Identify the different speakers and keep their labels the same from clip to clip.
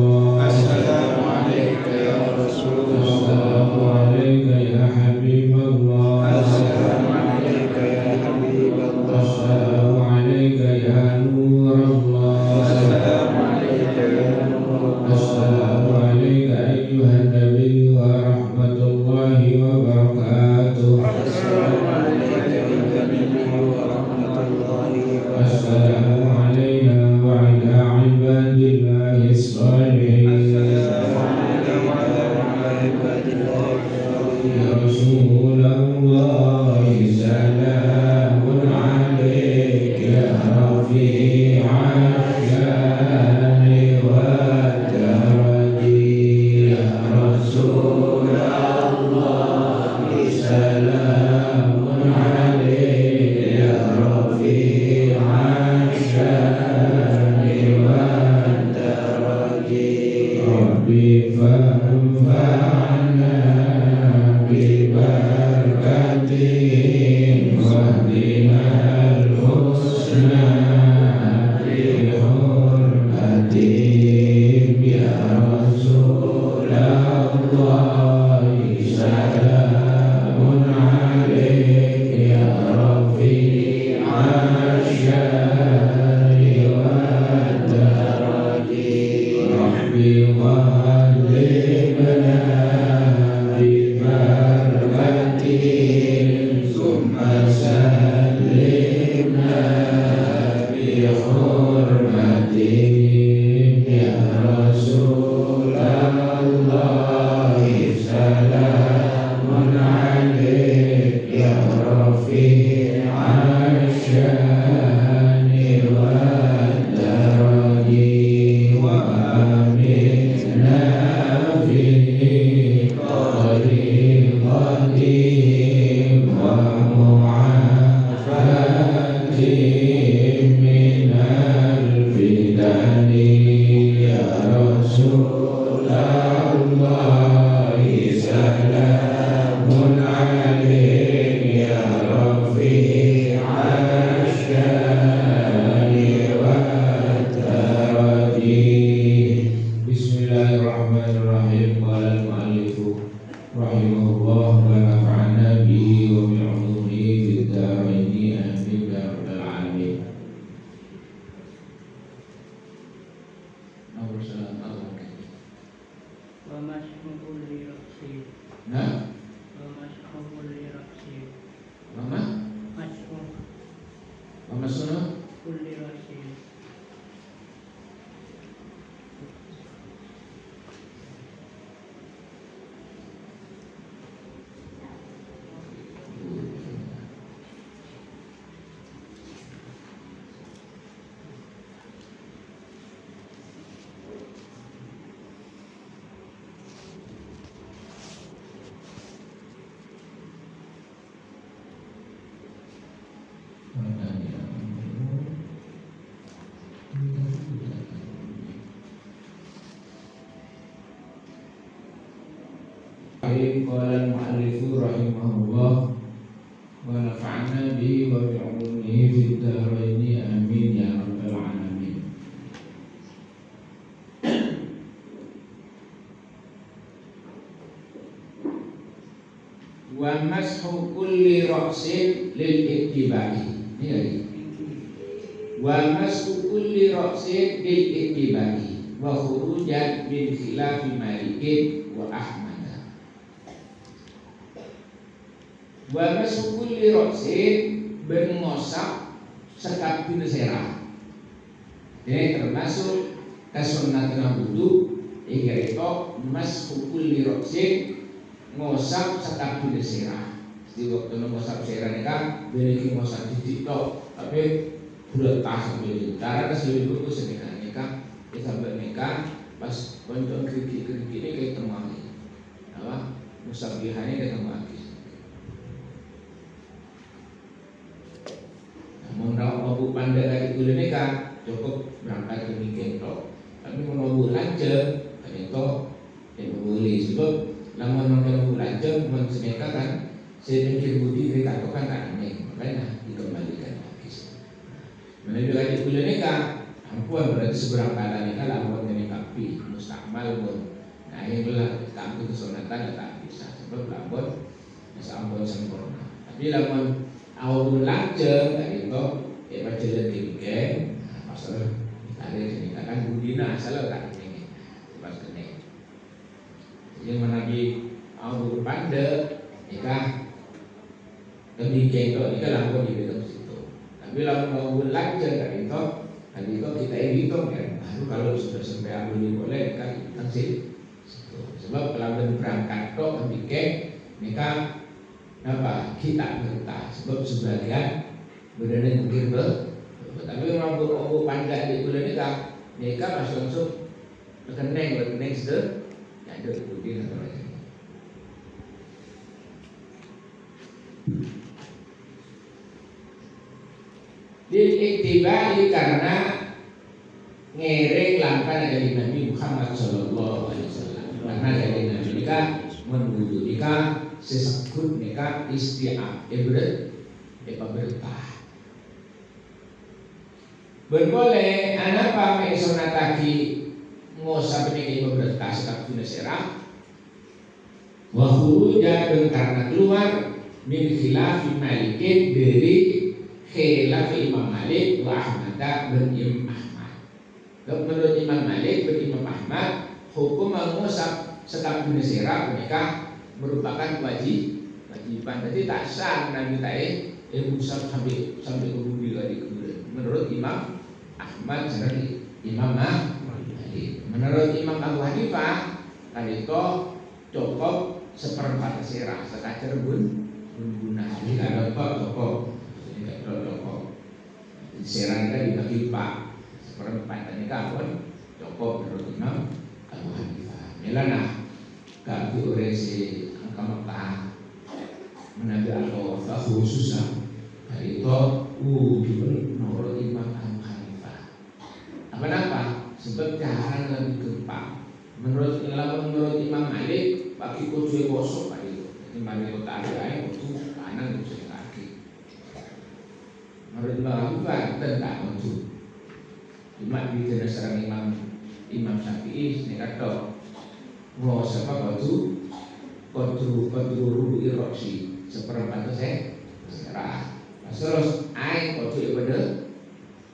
Speaker 1: الله
Speaker 2: السلام عليك يا رسول
Speaker 1: السلام
Speaker 2: الله
Speaker 1: عليك يا حبيب الله
Speaker 2: السلام عليك يا حبيب الله
Speaker 1: السلام عليك يا نور الله
Speaker 2: السلام عليك يا نور الله
Speaker 1: السلام عليك أيها النبي ورحمة الله وبركاته
Speaker 2: السلام عليك أيها النبي ورحمة الله
Speaker 1: السلام
Speaker 2: وبركاته
Speaker 1: علينا وعلى عباد الله الصالحين
Speaker 2: السلام عليك وعلى عباد الله
Speaker 1: يا رسول الله سلام عليك يا رفيع الشان والدرج يا رسول الله سلام عليك يا رفيع الشان والدرج ربي فانفعنا ببركتهم واهدنا الحسنى بحرمتهم يا رسول الله سلام عليك يا رفيع الشان والدرج ربي غلبنا ببركتهم ثم سلمنا بحرمتهم يا رسول الله سلام عليك يا رفيع الشان والدرج وآمنا في طريقتهم ومعافاتهم من الفتن يا رسول الله سلام عليك يا رفيع الشان والدرج بسم الله الرحمن الرحيم قال المؤلف رحمه الله ونفعنا به وبعلومه في الدارين آمين يا رب العالمين. Nomor 1
Speaker 3: ومسح كل رأسي
Speaker 1: Nah,
Speaker 3: ومسح كل رأسي
Speaker 1: Mama,
Speaker 3: مسح
Speaker 1: Mama Sono,
Speaker 3: كل رأسي
Speaker 1: qala al-mu'allifu rahimahullah wa nafa'na bihi wa bi'ulumihi fid dharaini amin ya rabbal alamin. Wa mashu kulli ra'sin lil ittiba'i. Ini wa mashu kulli ra'sin lil ittiba'i wa khurujan min khilafi Malikin wa Ahmad. Wa mashu kulli ra'sin berngosap sekabin serah. Ini termasuk kesunatan wudu iku mashu kulli ra'sin ngosap sekabin serah. Di waktu ngosap serah nika beriki ngosap titik tok, tapi bulat tas sampai karena kesulitan buku senika nika sampai nika pas konco keriki ini kayak temani. Apa? Ngosap bihane kayak temani. Namun kalau mau pandai dari kulit nika cukup berangkat ke weekend tok. Tapi mau lanjut kan itu boleh sebab namun mau lanjut mau senika kan saya pikir budi kita kan tak aneh makanya dikembalikan lagi. Menuju haji kulit nikah, ampuan berarti seberang kala nikah lawan dengan kapi mustahil. akhirnya kampung kesunatan tak bisa sebab lamun sampun sempurna. Tapi lamun awal lanjut tadi itu baca tinggi masalah tarik ini kan budina asal tak ini pas kene. Yang menabi awal pandai nikah demikian itu nikah lampau di dalam situ. Tapi lamun awal lanjut tadi itu kita hitung kan. Baru kalau sudah sampai awal boleh kan langsung. Sebab pelanggan berangkat tok demikian nikah apa kita bertah sebab sebagian berada mungkin tapi orang berumur panjang di bulan nikah masih langsung rekening sudah ada kemudian atau macam ini. Diiktibai karena ngereng langkah dari Nabi Muhammad Sallallahu Alaihi Wasallam. Karena dari Nabi nikah menuju nikah sesakut nikah isti'ab bertah. Berboleh anapa maisunataki ngosa peniki bertah sekap tunaserah wa khuruja karena keluar min khilafi malikin dari khilafi Imam Malik wa Ahmad dan Imam Ahmad. Menurut Imam Malik dan Imam Ahmad hukum mengusap sekap tunaserah menikah merupakan kewajiban. Jadi tak sah Nabi musab sampai ke lagi kemudian. Menurut Imam Ahmad dan Imam Malik. Menurut Imam Abu Hanifah kan itu cukup seperempat serah sekacer guna. Jadi kalau cukup serah itu dibagi 4 seperempat ini kan cukup menurut Imam Abu Hanifah. Melana gak diure si angka Mekah menabi atau khususnya dari itu menurut Imam Abu Hanifah. Apa? Sebab jarang lebih gempa. Menurut Imam Malik bagi kudu kosong pak itu. Jadi Malik kota ada kudu kanan kudu kaki. Menurut Imam Abu Hanifah tentang kudu. Cuma di dasar Imam Syafi'i ini kata mau siapa kudu rubu iroksi seperempat serah. Terus air kudu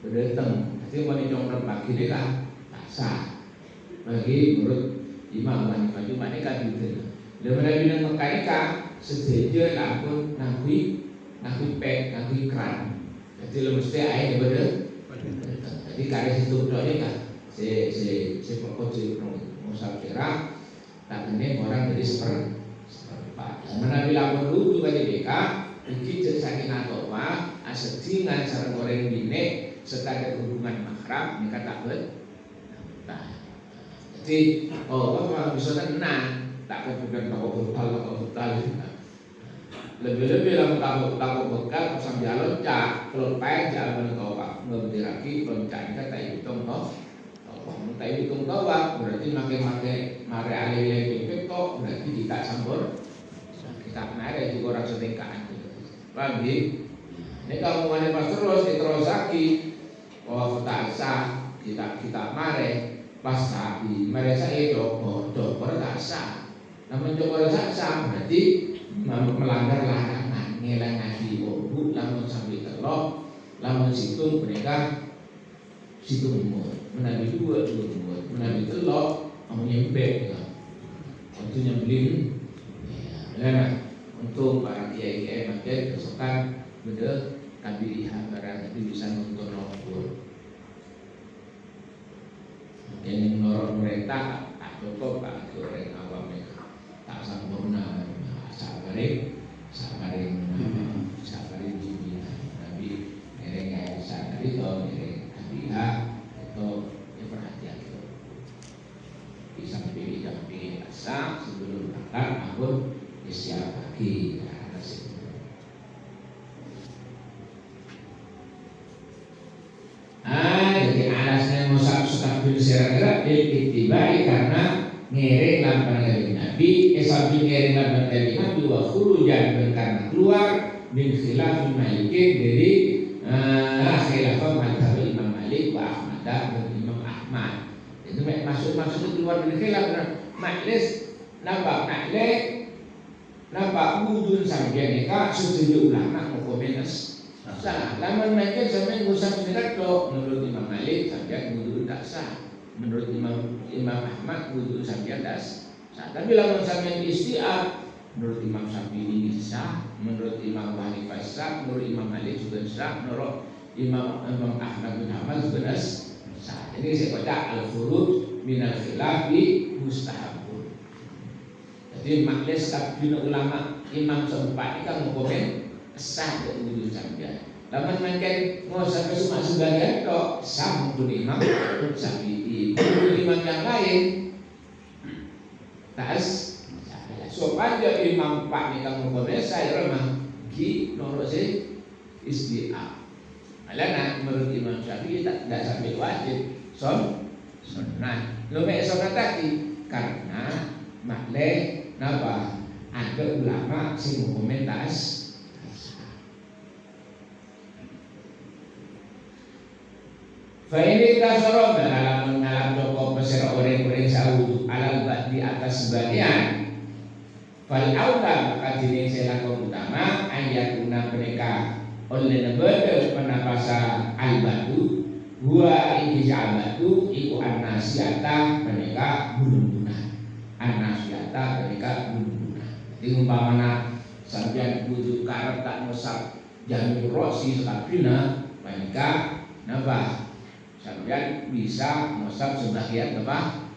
Speaker 1: berdeteng. Jadi mau dicongkel pagi dia lah sah. Bagi menurut Imam Hanifah cuma ini kan gitu. Lepas bilang mekanika sejajar lampun nakui pek nakui keran. Jadi lo mesti air berdeteng. Jadi karya situ doanya kan si pokok si musafirah tak ini orang jadi seperempat. Menabi lampun dulu juga di BK. Iki jadi natowa asedingan cara goreng bine serta hubungan mahram mereka tak nah, jadi kalau bisa tenang tak kemudian takut betal lebih-lebih lalu takut bekal sambil loncat kalau payah jalan kau pak ngeberaki loncat kita tak hitung kau tak hitung kau berarti makai mare alih pepek berarti kita sambur kita mare juga orang setingkat lagi ini kamu mana pas terus lagi tak sah kita mare pas sapi mare saya joko tak sah namun joko tak sah berarti melanggar larangan ngelang ngaji bu lamun sambil telok lamun situng mereka situng umur menabi dua umur menabi telok kamu nyempek waktu nyembelin ya untuk para kiai makin kesukaan beda kabilihan barang itu bisa untuk nongkur yang menurut mereka tak cukup pak goreng awam mereka tak sempurna sabarin bibir tapi mereka sadar itu mereka kabilihan itu perhatian itu bisa pilih asa sebelum berangkat maupun siap lagi jadi alasnya musab sekapil serak diiktibai karena ngereng lapan dari Nabi sambil ngereng lapan dari Nabi wa khurujan karena keluar min khilaf malikin dari khilafah madhab Imam Malik wa Ahmad dan Imam Ahmad. Itu maksud keluar dari khilaf. Majlis nampak wudun sampai nikah setuju ulama mukomenas sah. Laman mereka sampai ngusap sendiri menurut Imam Malik sampai wudun tak sah. Menurut Imam Ahmad wudun sampai tak sah. Tapi laman sampai istiab menurut Imam Syafi'i sah, menurut Imam Hanifah sah, menurut Imam Malik juga sah, menurut Imam Ahmad bin Hanbal juga sah. Jadi saya baca al-furuj minal khilafi mustahabun. Jadi majlis kabin ulama imam seempat ini kan mengkomen sah dari wudhu sambil. Laman makin mau sampai semua sebagian kok sah maupun imam Syafi'i. Imam yang lain tak supaya imam pak ni kamu komen saya ramah ki norok saya istiak. Alana menurut Imam Syafi'i tak sampai wajib sunnah. Lumayan sunnah tadi karena maklum napa ada ulama sing komentas. Faini kasoro dalam mengalami joko peser orang-orang sahut alal di atas sebagian. Fal aula maka jenis selaku utama ayat guna mereka oleh nebede penapasa al-batu gua iki jabatu iku an-nasiata mereka gunung-gunung an-nasiata mereka gunung-gunung. Jadi umpamana sampeyan butuh karep tak ngusap jamur rosi sakabina mereka napa sampeyan bisa ngusap sebagian apa.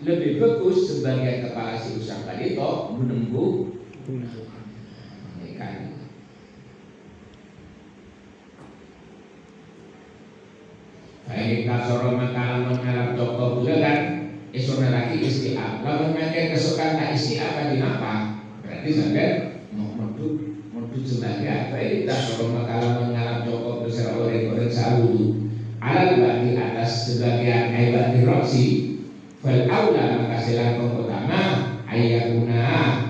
Speaker 1: Lebih bagus sebagai kepala si usah tadi toh menunggu ikan. Baik kasoro makalah mengalap toko bulan esok lagi istiab. Lalu mereka kesukaan tak istiab tadi apa? Berarti sampai mau menuju sebagai apa? Ini kasoro makalah mengalap toko besar orang sahulu. Alat bagi atas sebagian hebat di roksi. Fal aula maka silakan utama ayakuna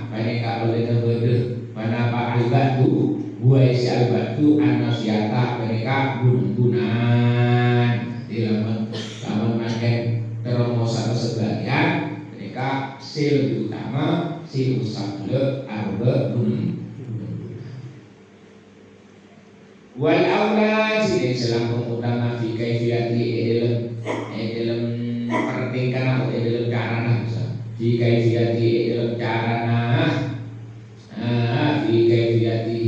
Speaker 1: mereka oleh nebede manapa albatu buai si albatu anasiata mereka gunung-gunungan di laman makin teromosan sebagian mereka sil utama si usable arba gunung. Wal aula sini silakan utama fi kaifiyati dalam perhatikan atau dalam carana di kaifiyati dalam carana di kaifiyati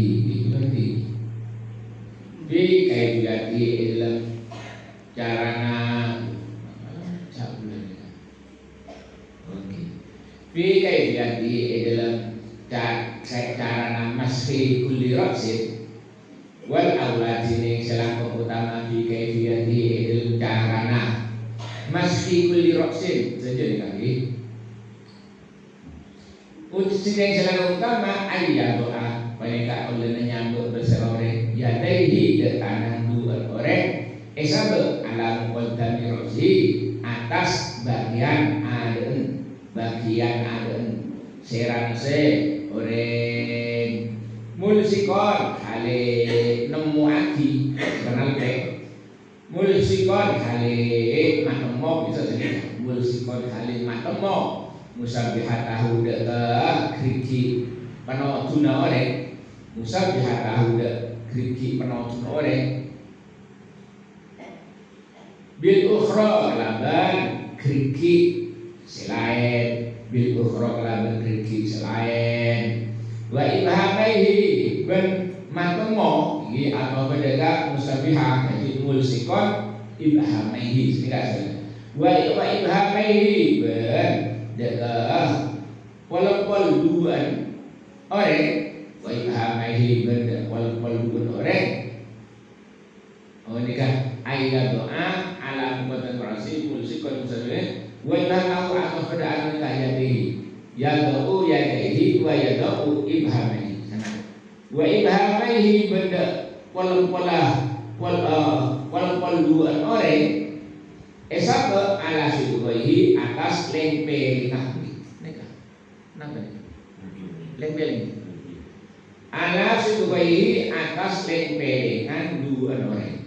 Speaker 1: dalam carana di kaifiyati dalam carana masri kulli raqsid wal aulad ini selaku utama di kaifiyati dalam carana masih kulli roksin saja lagi. Untuk yang selalu utama ayat doa mereka oleh menyambut berserore ya dari ke tanah dua orang esabel alam kodami roksi atas bagian aden serang se orang mulsikon hale nemu aki kenal dek. Mulsikon kali matemo bisa jadi mulsikon kali matemo musabihatahu de kriki panotuna ore musabihatahu de kriki panotuna ore bil ukhra laban kriki selain bil ukhra laban kriki selain wa ibhamaihi ben matemo ini atau menjaga musabihah jadi mulsikon ibhamaihi tidak salah wa ibhamaihi ben jaga walaupun duan orang wa ibhamaihi ben walaupun duan orang oh ini kan ayat doa ala muatan rasi mulsikon musabihah wa ibhamaihi atau pada anu kahiyatihi yadau yadaihi wa yadau ibhamaihi wa ibhamaihi benda wal duan orang esaba ala siduhi atas lempe kahwi neka napa ni lempe ala siduhi atas lempe dengan duan orang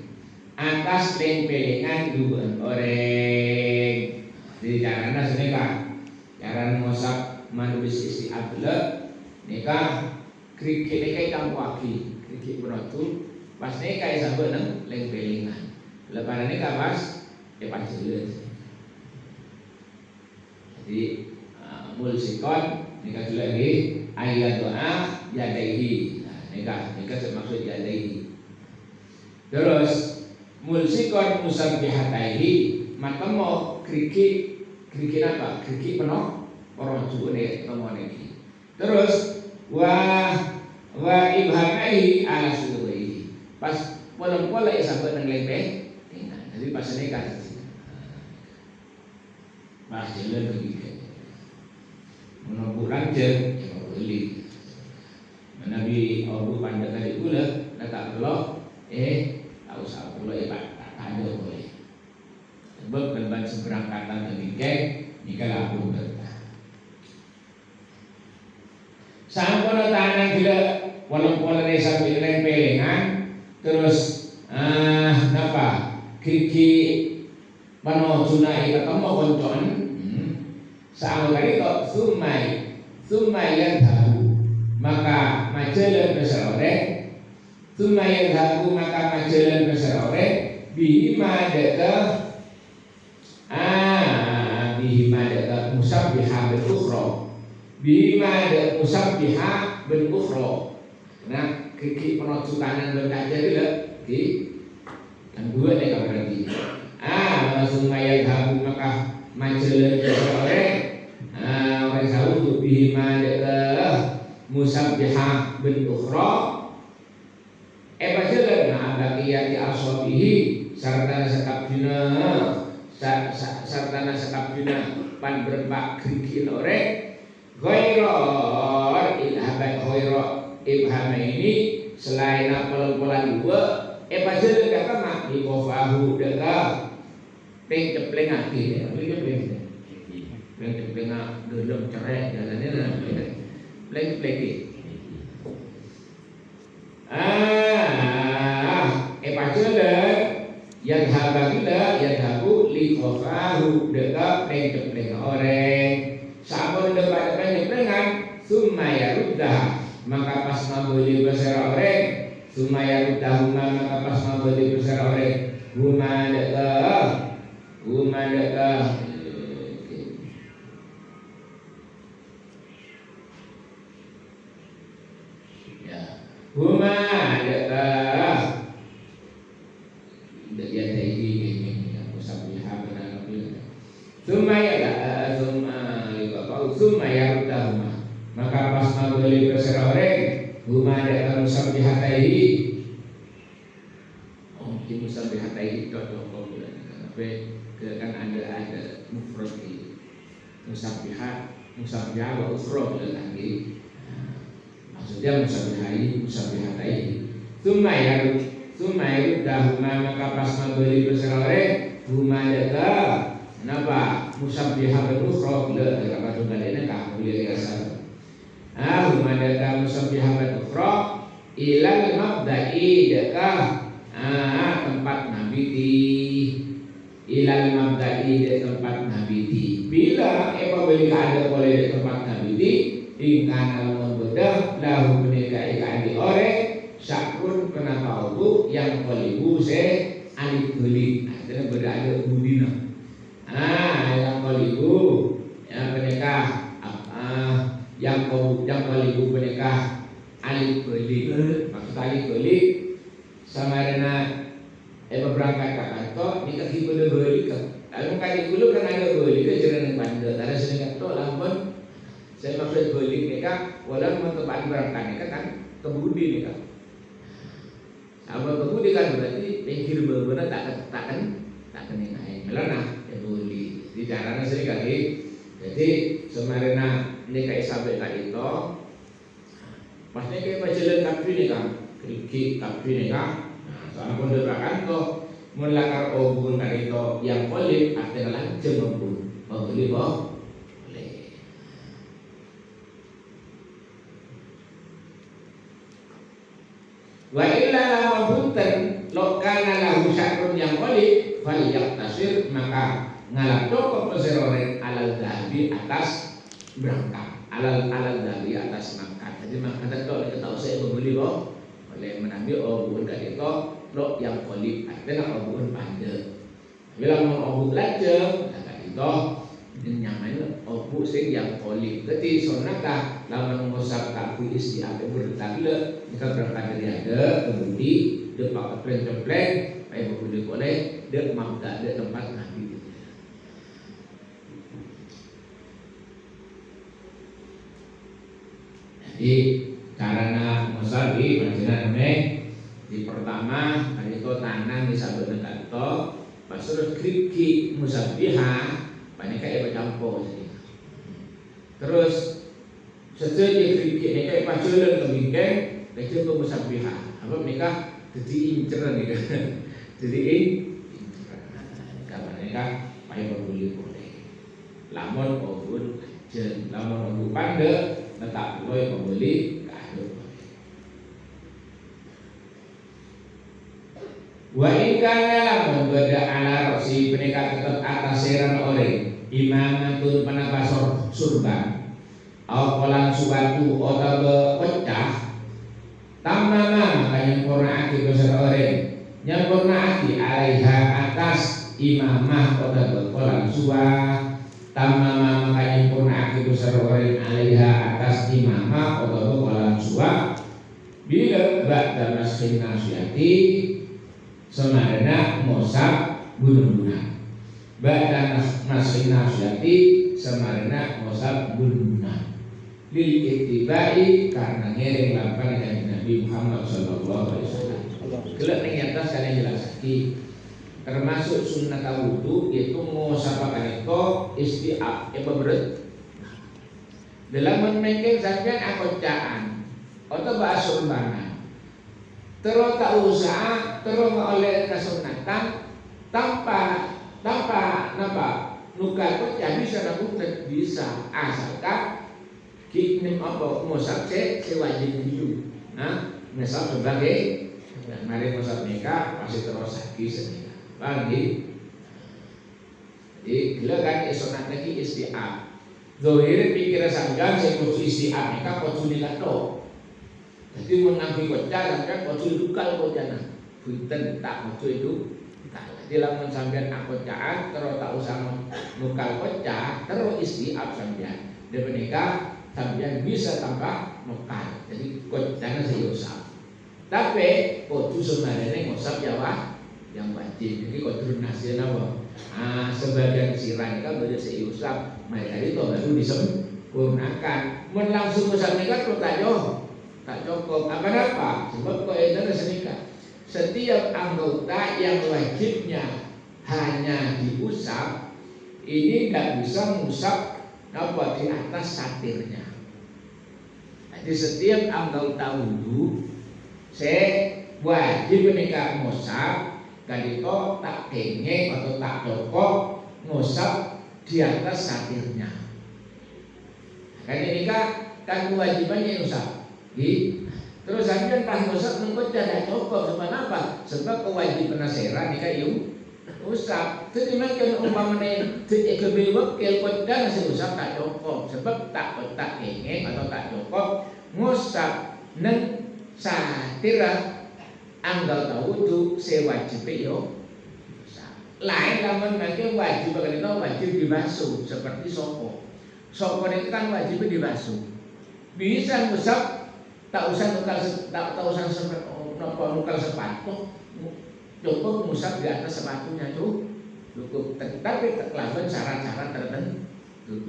Speaker 1: atas lempe dengan duan orang Jadi caranya senikah, cara ngosap manubis isi abdullah nikah krikit nikah ikan waki krikit berotu pas nikah isabel neng leng-pelingan lepas nikah pas pas jelas. Jadi mulsikon nikah juga lagi ayat doa yadaihi. Nikah termasuk yadaihi. Terus mulsikon musabbihataihi maka mau krikit apa? Krikit penuh orang juga deh ngomong lagi. Terus wa ibhamaihi ala sudurihi. Pas pola isabet nang lembe. Jadi pas nikah. Pas jalan begitu. Menunggu lanjut ya beli. Nabi Abu pandai kali gula, tak perlu tak usah perlu ya Pak, tak ada boleh. Sebab kan seberangkatan demikian nikah laku berkah. Sampun tanah gila walaupun desa bilen pelengan terus napa kiki pano tunai ketemu koncoan saat kali kok sumai yang tahu maka majalah besar orang sumai yang tahu maka majalah besar orang bihima deka musabbiha bil ukhra bihima deka musabbiha bil ukhra. Nah kiki penonton kanan dan kanan itu di yang dua deka berarti sumai yang tahu maka majalah besar orang orang tahu bihima deka musabbiha bin ukhra bajalan baqiyati ashabihi sartana sakabdina pan berpak krikin ore ghairor ibhama ini selain polan dua bajalan kata mak di kofahu deka peng ati peng dalam cerai jalannya plek-pleki. Pacaran yang habagila yang habu li kofahu deka pleng orang. Sabar depan dengan sumaya ruddah maka pas mabuli besar orang sumaya ruddah maka pas mabuli besar orang huma deka huma deka bagian dari ini musabbiha benar benar sumaya rutahuma maka pas mabeli berseroreng huma deka musabbihataihi mungkin musabbihataihi cocok tapi kan ada mufrad musabbiha wa ukhra lagi maksudnya musabbihatai Sumai dahuma maka pas mabeli berserore huma deka kenapa musabbiha bil ukhra apa tunggalnya kamu lihat asal huma deka musabbiha bil ukhra ilal mabda'i deka tempat nabiti ilal mabda'i de tempat nabiti bila apabila ada boleh di tempat nabiti ingkana membedah lahu menikah ikan di ore sakrun kena tahu yang kolibu se alif beli artinya berada budina yang kolibu yang menikah yang kolibu menikah alif beli maksud alif beli sama rena berangkat ke kantor nikah di beli lalu kali dulu kan ada beli ke jalan bandar ada sering kantor lampun saya maksud beli nikah walaupun tempat berangkat nikah kan kebudi nikah sama kebudi kan berarti pikir benar tak nikah melana ya beli di caranya sering kali jadi semarina nikah isabel tadi itu pas nikah majalah kapi nikah kriki kapi nikah sama pun derakan tuh melakar obun tadi itu yang boleh artinya lancem obun boleh wa illa lahu buntan lo kana lahu syakrun yang boleh fal yaktasir maka ngalap cukup peseroren alal dahabi atas berangkat alal dahabi atas mangkat. Jadi mangkat itu kita tahu saya membeli kok oleh menambil obun dari itu lo yang kolip artinya obun pandai. Bila mau obun lajeng, kata itu nyaman obu sing yang kolip. Jadi sonaka lawan ngosap kaku istiape bertakle jika berangkat dari ada kemudi dia pakai plan supaya boleh boleh dia mampu ada tempat nabi. Jadi karena musabi panjenengan di pertama hari itu tanah disabut dengan to pasur kriki musabiha banyak kayak bercampur. Terus setelah kriki ini kayak paculan kebingkeng kecil ke musabiha apa mereka jadi inceran nih jadi karena mereka payah boleh lamun obun jen lamun obun pande tetap boleh membeli kado. Wa ingkana lamun beda ala rosi penika tetap atas seran orang imamatun penapasor surga awalan suatu atau pecah tamama maka nyempurnaake besar orang nyempurnaake alaiha atas imamah atau kolan suah tamama maka nyempurnaake besar orang alaiha atas imamah atau kolan suah bila ba'da maskin nasyati semarana ngosap gunung-gunung ba'da maskin nasyati semarana ngosap gunung-gunung lil ittibai karena ngereng lakukan dari Nabi Muhammad sallallahu alaihi wasallam. Kelak yang atas kalian jelasaki termasuk sunnah wudu yaitu ngosap kaneko istiab berat. Dalam memikir sampean akocaan atau bahasa umbana terus tak usah terus oleh kesunatan tanpa napa nuka pecah bisa nakutet bisa asalkan kita apa musab sewajib dulu. Nah, misal sebagai mari musab nikah masih terus lagi senika. Bagi jadi gila kan esonat lagi istiab. Zohir pikir sanggan saya kudu istiab nikah kudu nikah to. Jadi mengambil kocak kan kudu dukal kocana. Punten tak kudu itu. Jadi lamun sampean akocaan terus tak usah nukal kocak terus istiab sampean. Dia menikah sampean bisa tanpa nukal. Jadi jangan seusap. Tapi kudu sebenarnya ngusap yang wajib. Jadi kudu nasional. Sebagian sirah kan boleh seusap. Mereka itu baru disempurnakan. Mun langsung ngusap nikah terus tak cukup. Apa? Sebab kaidah senika. Setiap anggota yang wajibnya hanya diusap ini tidak bisa mengusap apa di atas satirnya. Jadi setiap anggota wudu saya wajib menikah ngusap kalau tak kenge atau tak cokok ngusap di atas satirnya. Kan ini kan kewajibannya ngusap. Terus sampean pas ngusap nengkot tidak cokok sebab apa? Sebab kewajiban nasera nikah usap. Jadi makin umpamanya kebe wakil kodang usap tak cukup sebab tak kenge atau tak cukup ngusap neng satira anggal tahu tu sewajib yo. Lain lamun makin wajib kalau itu wajib dibasuh seperti soko. Soko itu kan wajib dibasuh. Bisa ngusap tak usah nukal sepatu. Cukup musab di atas sepatunya tuh cukup, tapi terlalu syarat-syarat tertentu.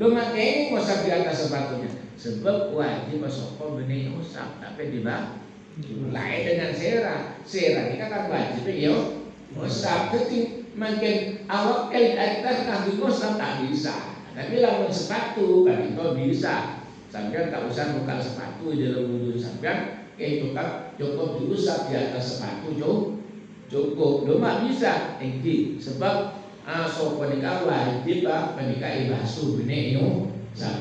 Speaker 1: Lo makanya musab di atas sepatunya, sebab wajib masoko benih musab, tapi di bawah. Lain dengan sera ini kan wajib yo musab. Jadi makin awak atas kaki musab tak bisa, tapi lamun sepatu kan itu bisa. Sampai tak usah nukal sepatu di dalam wudhu sampai itu kan cukup diusap di atas sepatu cukup, cuma bisa engki sebab sopo nikah wajib menikah ibasuh beneyo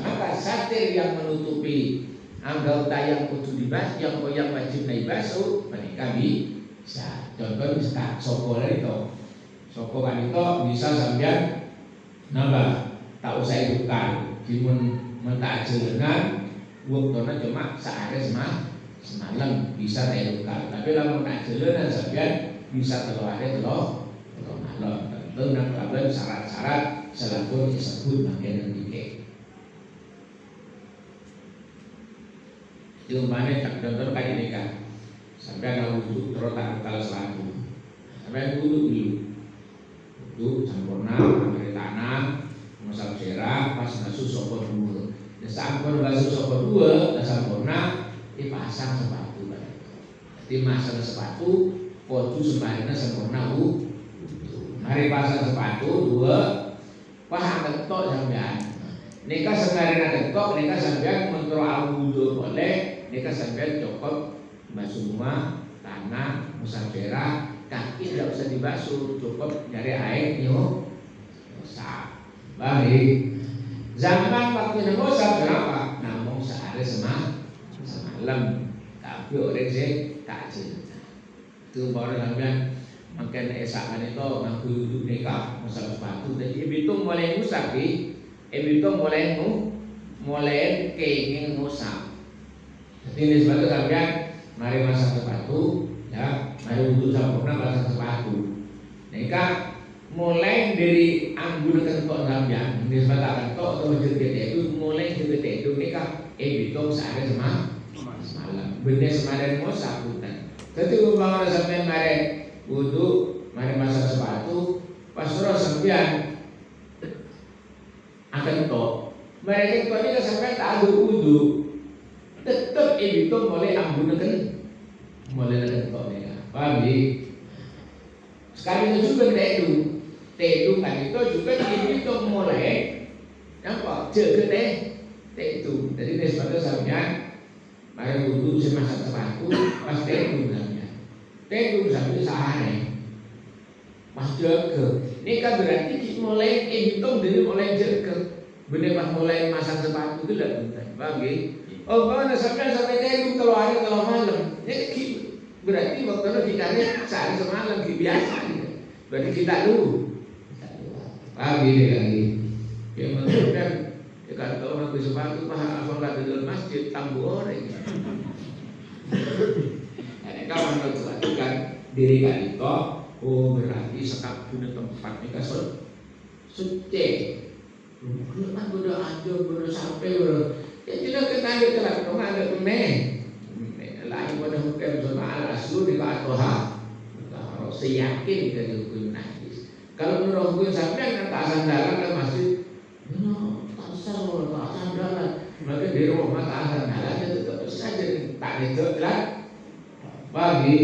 Speaker 1: maka satir yang menutupi anggota yang kudu dibasuh yang wajib ibasuh menikah bisa. Contoh misalkan sopo itu kan itu bisa sampean Napa? Tak usah edukan, kimun mentak jelenan, waktunya cuma sehari semalam bisa edukan. Tapi kalau nak jelenan sampean bisa telur hari telur malam. Tentu nak kabel syarat-syarat selaku disebut makin dikit. Itu mana tak contoh kali nikah. Sampai ada wudhu terus tak kalau selaku. Sampai wudhu dulu. Wudhu sempurna, ambil tanah, musab serah, pas basuh sopor dua. Sampun basuh sopor dua, sempurna, dipasang sepatu. Jadi masang sepatu, foto sebaliknya sempurna wudhu. Mari pasang sepatu dua, paham ketok sampean. Nikah sekarang ketok, nikah sampean menterau wudhu boleh, nikah sampean cukup basuh rumah, tanah, musafirah, kaki tidak usah dibasuh, cukup nyari air nyusap. Baik. Zaman waktu nyusap berapa? Namun sehari semalam. Tapi orang sih kacil. Itu baru sampean makan esakan itu ngaku duduk nikah musab sepatu. Jadi bitung mulai ngusap bitung mulai keingin ngusap. Jadi ini sebabnya sampean mari pasang sepatu, ya, mari wudhu sempurna pasang sepatu. Nikah mulai dari anggun kentok sampean, ini sebab kentok atau jeget itu mulai jeget itu nikah bitung sehari semalam. Bener semalam mau sabutan. Jadi umpama sampean mari wudhu, mari pasang sepatu, pas surah sampean akan kentok. Mari kentok ini sampean tak ada wudhu. Tetap itu mulai ambunakan mulai kentok ya. Paham ya? Sekali itu juga tedu kan itu juga itu mulai apa? Jaga tedu. Jadi sebabnya sampean mari wudhu semasa sepatu pas tedu sampean. Tedu sampai sehari. Pas jaga. Ini kan berarti mulai hitung dari mulai jaga. Bener pas mulai masang sepatu itu dah bentar. Paham ya? Oh, bahwa sampai tedu kalau hari kalau malam, ya berarti waktu kita ini sehari semalam biasa. Berarti kita dulu. Paham ini lagi. Yang menunjukkan kalau orang bersepatu apa nggak di masjid tambu orang. Nah, kalau menentukan diri kali kok, oh berarti sekap punya tempat nikah suci. Kan udah aja baru sampai ya tidak kita telah kemana ada kemeh lain pada hukum soal aslu di katoha kalau seyakin kita dihukum najis. Kalau menurut hukum sampai kan tak sandaran ke masjid tak sandaran maka di rumah tak sandaran itu tetap saja tak ditolak pagi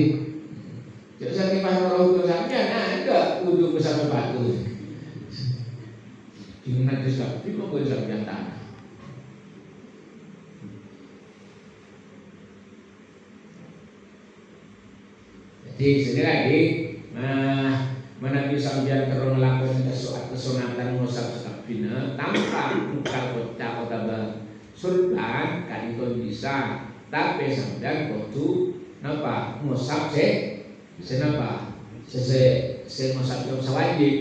Speaker 1: jadi saya menurut hukum sampai ada wudhu bersama batu dengan najis tapi kok boleh sampai tanah. Di sini lagi, menabi sambian terus melakukan kesunatan musab sekabina tanpa mukal kota sultan kan itu bisa, tapi sambian kudu napa musab senapa musab yang wajib,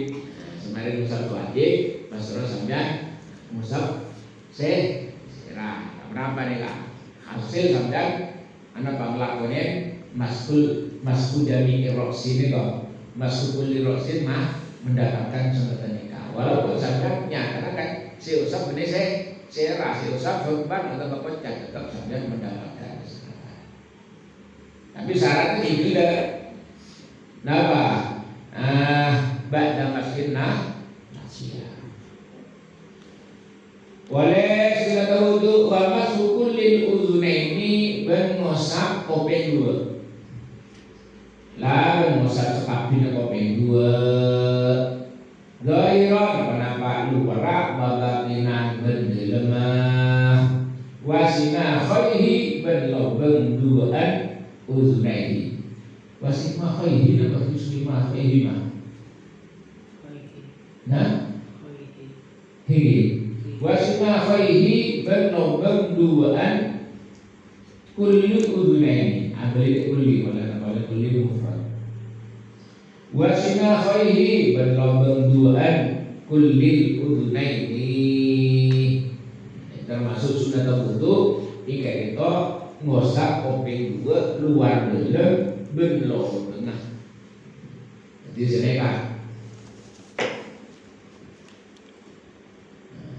Speaker 1: semarin musab wajib, pastor sambian musab serah berapa nih kak hasil sambian anak melakukan masku jami eroksi ini kok masku kuli eroksi mah mendapatkan sunatan nikah walaupun sampai karena kan si usap ini serah si usap korban atau kepecah tetap sampai mendapatkan kesempatan. Tapi syaratnya ini dah napa ba'da maskinna nasiya boleh segala wudhu wa masku kuli uzunaini ben ngosap kopeng dua. Lalu musab sekabina kopeng dua gairon kenapa lu perak babatinan berdelemah wasina khaihi berlobeng duaan uzunaihi wasima khaihi apa muslimah khaihi mah nah hi wasima khaihi berlobeng duaan kullu uzunaihi abli kulli wala kulli mufrad wasina khaihi berlobeng duaan kulli udunaini. Termasuk sunat wudu ika itu ngosap kuping dua luar dalam benlo tengah. Jadi seneka.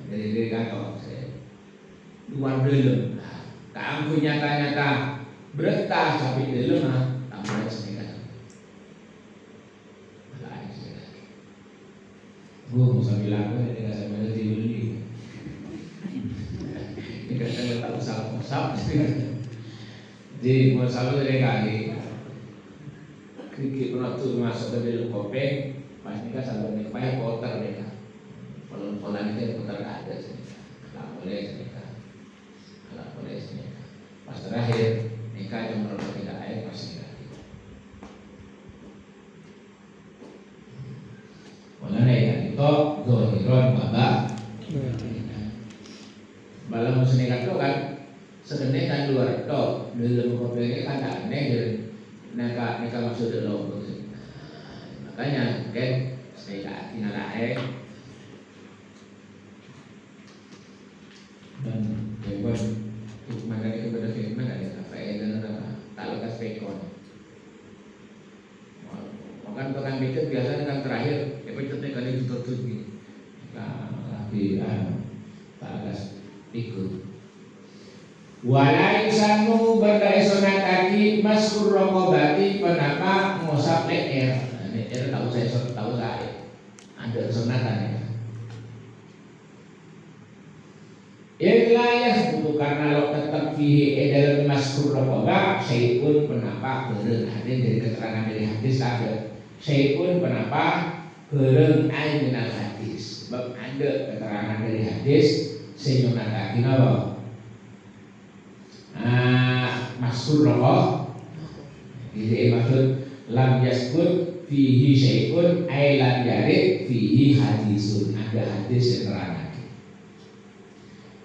Speaker 1: Dari kantor saya luar dalam. Kamu nyata-nyata beretah sampai dalam tambah seneka. Lain seneka. Gua mau sambil lagu ini nggak sambil dibeli. Ini kadang tak usah. Jadi mau sambil dari kaki. Kiki pernah tuh masuk ke dalam kopeng, pas nikah sambil nikah kotor mereka. Kalau polan itu kotor ada sih, nggak boleh nikah, nggak boleh nikah. Pas terakhir nikah yang merokok tidak air pasti nikah. Polan ya itu zohiron babak. Balam musuh nikah itu kan sebenarnya kan luar itu dalam kopeng ini kan tak aneh jadi. Nikah maksud dulu, makanya kan saya tinggal air dan hewan makan itu pada firman ada apa dan apa tak lekas pekon. Makan tukang bikin biasa dengan terakhir, itu kali tutup gini, tapi tak lekas ikut. Walai sanu berdaya sunataki maskur rokobati penapa ngosap leher. Leher tahu saya ada sunatan ya. Illa yasbutu karena lo tetap fihi dalam maskur rokoba syai'un penapa bereng hadis dari keterangan dari hadis ada syai'un penapa bereng ain minal hadis. Sebab ada keterangan dari hadis senyunataki apa? Maskur rokoh. Jadi maksud lam yaskut fihi syai'un ay lam yarid fihi hadisun. Ada hadis yang terangkan.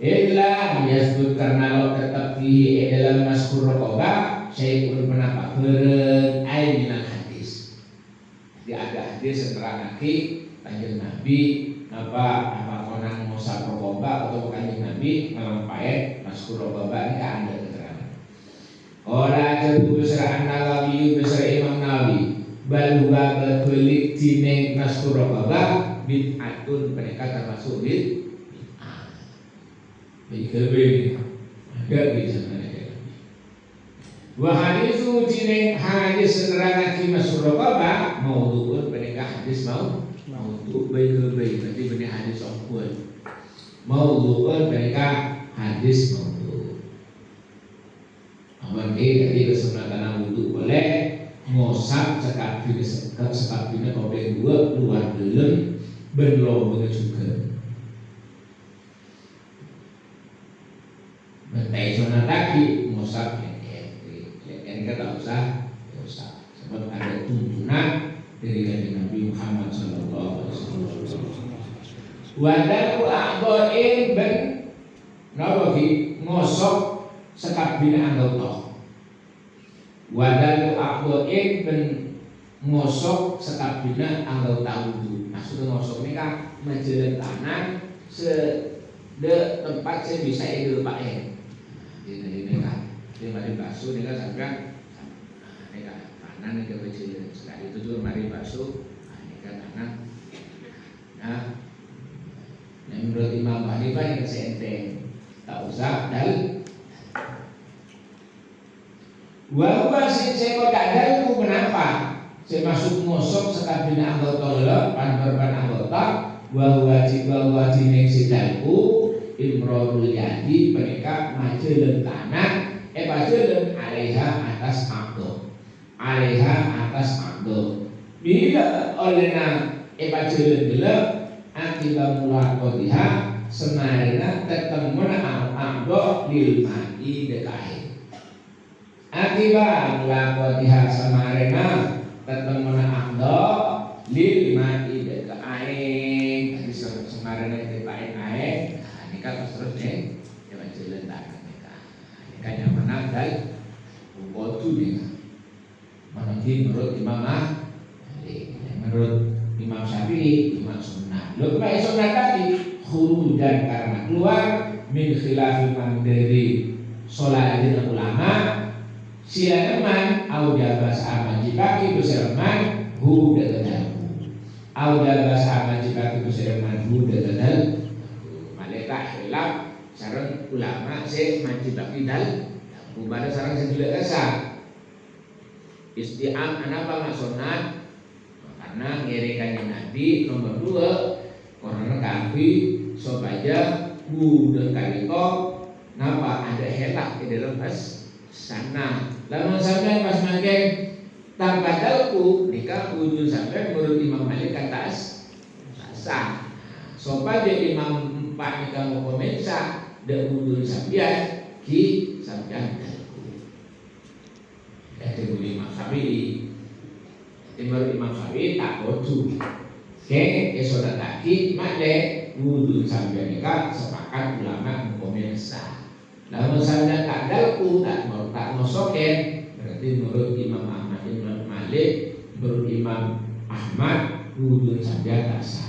Speaker 1: Illa yaskut karena lo tetap fihi dalam maskur rokoh syai'un penapa bereng ay minal hadis. Jadi ada hadis yang terangkan kanjeng Nabi apa konang ngosap rokoh atau kanjeng Nabi ngelampain maskur rokoh ini kan ada keterangan. Ora jauh besar Nawawi besar Imam Nawawi baluga berkulit dine maskur rokoh bid'atun mereka termasuk bid'ah. Bid'ah ada bisa mereka. Wa hadisu dine hadis nerangkan maskur rokoh maudhu'un mereka hadis maudhu' baik berarti benar hadis awal. Maudhu'un mereka hadis maudhu'. Jadi kesunatan wudhu boleh ngosap sekabina kopeng dua luar dalam benlo juga. Bentai sunataki ngosap yang tak usah. Sebab ada tuntunan dari Nabi Muhammad SAW. Wadaku a'do'in ben nawawi ngosok sekabina anggota. Wadalu a'do'in ben ngosok sekabina anggota wudhu. Maksudnya ngosok ini kan menjelang tangan de tempat saya bisa itu pakai. Ini kan mari basuh ini kan sampean ini kan tangan ini kecil sekali itu juga mari basuh ini kan tangan. Nah, menurut Imam Hanifah ini seenteng tak usah dal. Walaupun saya kok ada itu kenapa? Saya masuk ngosok sekabina anggota lo pan anggota wajib ning sidalku imrorul yadi mereka majeleng tangan majeleng alaiha atas abdo bila olehna majeleng gelap akibat mulakodiha semarina ketemu abdo lil ma'i dekahi akibat mulakodiha semarina ketemu abdo lil ma'i dekahi jadi semarina dekahi air nikah terus nih majeleng tangan nikah yang mana dan Menurut Imam Malik, menurut Imam Syafi'i, Imam Sunnah. Lo kemarin Sunnah tadi khurujan karena keluar min khilafil man dari sholatin ulama silaman au jalbas aman jika itu silaman hu dadal au jalbas aman jika itu silaman hu dadal malaikat khilaf sareng ulama se majibak dal pada sareng sejelek kasar isti'am anapa maksudna karena ngerekannya Nabi nomor 2 karena kafi supaya udah kalito napa ada helak di dalam sana lalu sampai pas makin tanpa dalku nikah ujung sampai menurut Imam Malik kata sah supaya Imam 4 nikah mau komensa dan ujung sampai ki sampai dalku dari Imam Syafi'i menurut Imam Syafi'i tak bodoh esoda kaki makle wudhu sampai nikah sepakat ulama komensa lalu sampai tak dalku tak nosoken berarti menurut Imam Ahmad Imam Malik menurut Imam Ahmad wudhu sampai tak sah.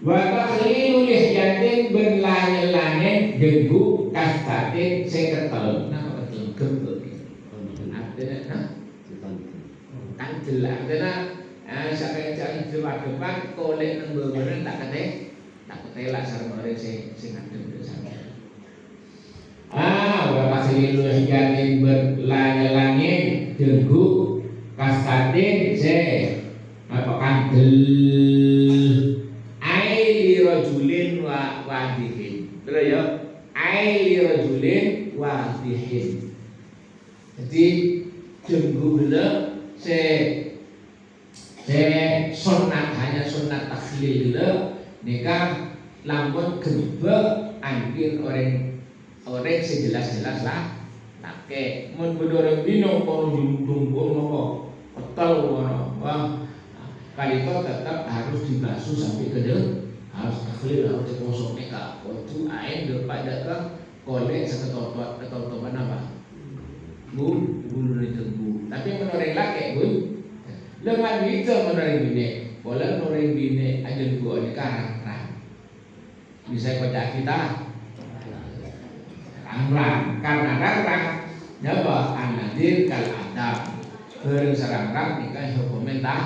Speaker 1: Wa takhlilu lihyatin berlanye-lanye debu kastatin seketel nah betul gembel artinya kanjel artinya sampai jalan depan depan kolek nang beberan tak ketelak sareng ore sing adem sampe wa takhlilu lihyatin berlanye-lanye debu kastatin se apa kanjel rajulin wa wadihin. Betul ya? Ai rajulin wadihin. Jadi jenggu bila se sunat hanya sunat takhlil bila nikah lampun gebek angin orang sejelas-jelas lah take mun bedoreng dino kono jumbo nopo petel kono wah kali itu tetap harus dibasuh sampai ke harus takhlil harus dikosong nikah waktu air daripada ke kolek ketol-topan apa bulu ditenggu tapi menoreng laki bun lemah itu menoreng bine boleh menoreng bine aja gua nikah rang bisa kocak kita rang karena rang nyapa anadir kal adab bareng sarang rang nikah hukumnya tah.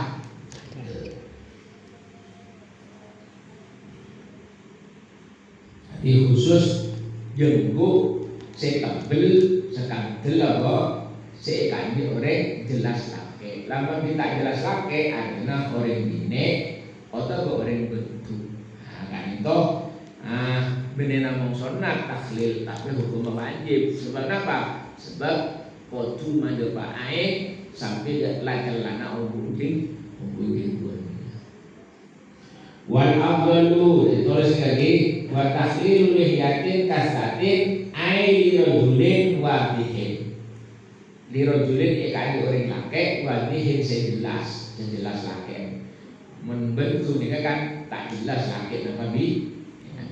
Speaker 1: Di khusus jenggu sekabel sekabel apa sekandi orang jelas laki lama kita jelas laki adalah orang bine atau orang bentuk kan itu bener namung sunat takhlil tapi hukum wajib sebab apa sebab kotu majapa air sampai lana ubuding wal afdalu ditulis lagi wa takhlilu lihyatin kasatin ai lirajulin wadihin lirajulin ikan orang laki wadihin sejelas laki membentuk ini kan tak jelas laki apa bi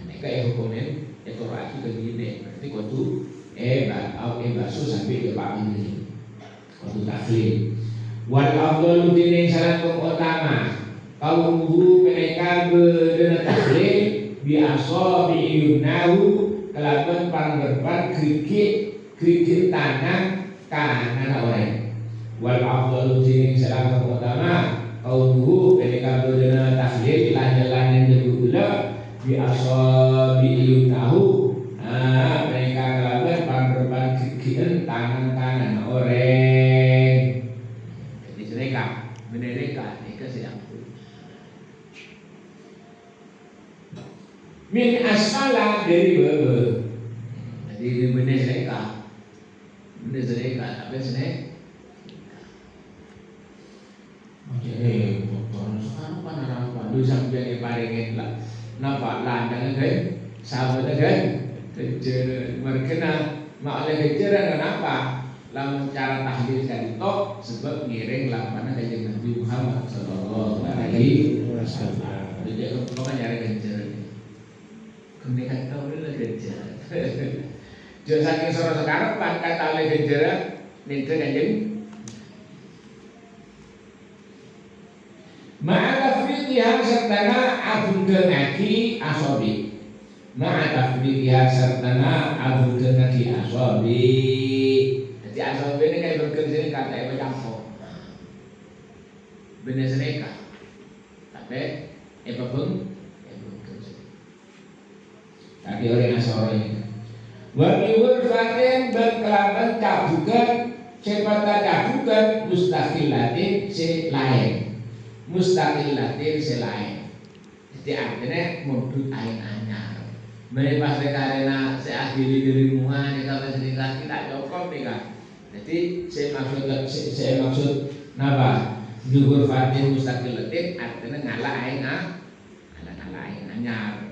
Speaker 1: nikah hukumnya itu lagi begini berarti kudu basuh sampai ke pak ini kudu takhlil wal afdalu dini syarat utama kaum mereka berdana takhlil biasa bi'iyunahu kelaban parang berbar krikit tangan kanan orang wal afdalu dini syarat utama kaum mereka berdana takhlil lanjalan dulu biasa bi'iyunahu mereka kelaban parang berbar krikit tangan kanan orang jadi mereka menereka mereka sedang min asfala dari bawah. Jadi benar mereka apa sih? Oke, sekarang apa? Dulu sampai paringin lah. Nampak landang kan? Sahabat kan? Kejar merkena maklum kejaran kenapa? Lamun cara tahlil kan itu sebab ngiring lampanan dari Nabi Muhammad Sallallahu Alaihi Wasallam. Jadi kalau nyari kejaran Kemekan kau ini kejar. Jangan saking soro sekarang pangkat oleh kejar ninten kanjeng. Ma'atafriqiyah sertana abudengaki asobi. Ma'atafriqiyah sertana abudengaki asobi. Jadi asobi ini kayak berkerja kata apa campur. Bener seneka. Tapi apa pun tapi orang asal ini. Wabihur fatin berkelaban cabukan, cepata cabukan mustaqilatin selain, mustaqilatin selain. Jadi akhirnya modul ain anyar. Mereka karena saya akhiri dirimuan, kita sedikit tidak cukup nih kan. Jadi saya maksud napa? Bihur fatin mustaqilatin artinya ngalah ain anyar.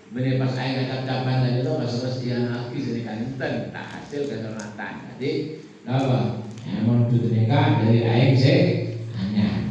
Speaker 1: Bener pas aing ngacap-capan tadi itu masalah dia lagi jadi kanten tak hasil keselamatan. Jadi apa? Emang dudunekan dari aing se hanya.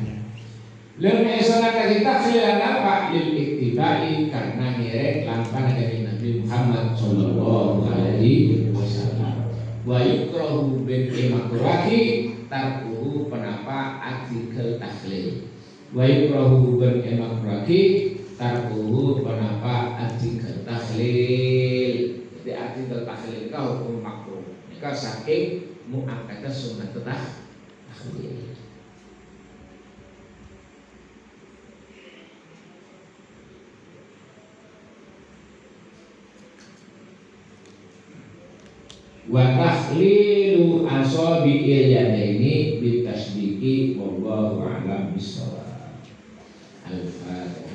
Speaker 1: Lalu esona kasih tafsiran apa? Lil iktibai karena mirip lampan dari Nabi Muhammad Sallallahu Alaihi Wasallam. Wa yukrahu bin imakuraki tarkuhu penapa artikel tahlil. Wa yukrahu bin imakuraki tarkuhu penapa artikel tahlil. Jadi artikel tahlil itu hukum makruh. Maka saking muakkada sunnah tahlil. Wa tahlilu asabi'il yadaini bitasbiki wallahu a'lam bishawab. Al-Fatihah.